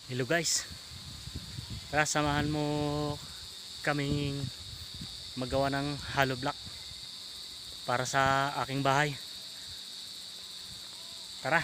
Hello guys, tara samahan mo kaming magawa ng hollow block para sa aking bahay. Tara.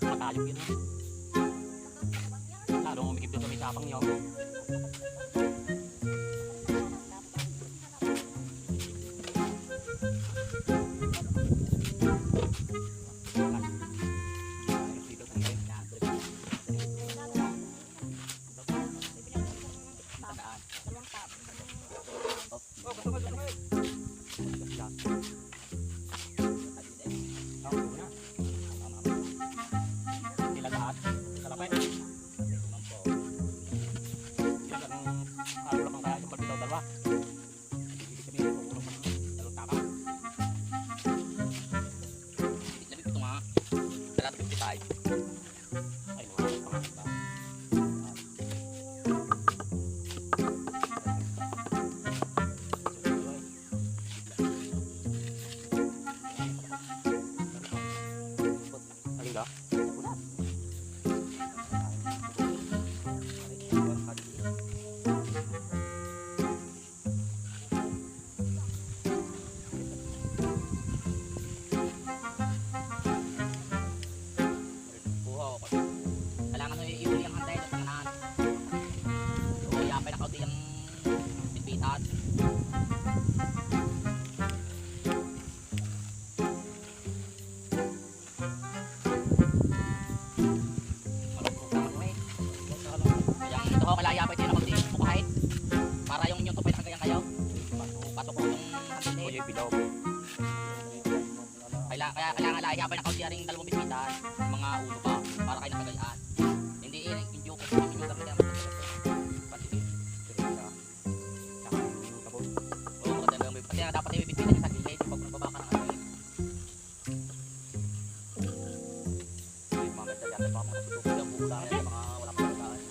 Matayog yun. Lalo umikip doon sa may tapang niyo. Malaya pa ito na magtiis mo kahit para yung tupay na kagayang kayo pasok ko yung hindi kaya kailangan laya pa na kaunti rin dalawang bismitan mga ulo pa para kayo nakagayaan hindi yung ko yung dami na pati oo pati dapat yung bismitan sa gilid pag nababa ka ng ano mga ganda dyan pa mga tutupin ang buko lang mga wala pa talagaan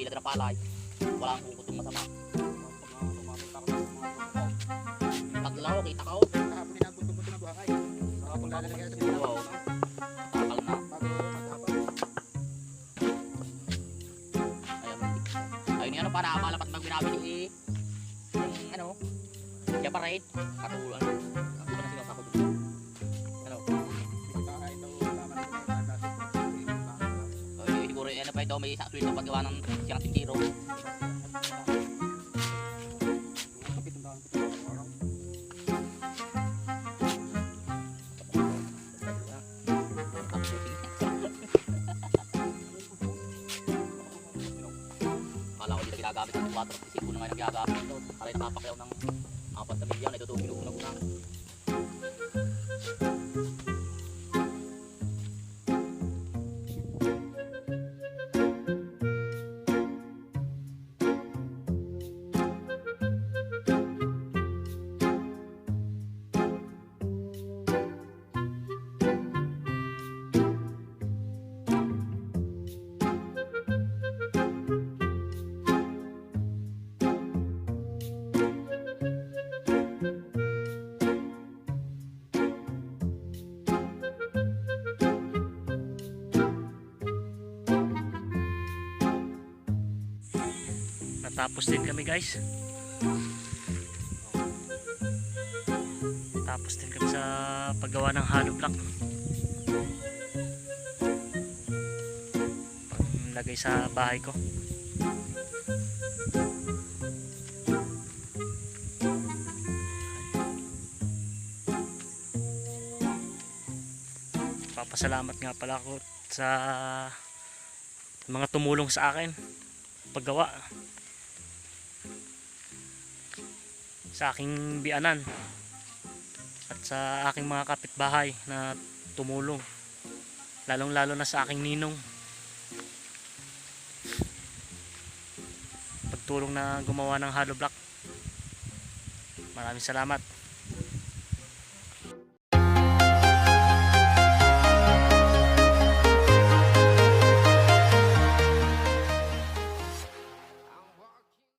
Magbibila na palay. Wala ang bukod ng masama. Taglaw, kita ka. Kahapon din ang buto-buto ng buhangay. Kahapon lalagyan sa binaw. Oo. Takal na. Bago maghapon. Ayun yung ano para malapat mag binabili yung ano. Separate. Katulad. Ako na sigaw ako dun. Ano? Kahit daw naman ito na natin. Siguro ano pa ito may isang sweldo paggawa ng siyang tintiro. Kala ko dito ginagamit ng 4 isip ko na nga nagagamit ito. Para ipapakyaw ng 4 milyon na ito ginugunag na. Natapos din kami guys. Tapos din kami sa paggawa ng hollow block. Panglagay sa bahay ko. Papasalamat nga pala ako sa mga tumulong sa akin paggawa sa aking bianan at sa aking mga kapitbahay na tumulong, lalong lalo na sa aking ninong, pagtulong na gumawa ng hollow block. Maraming salamat.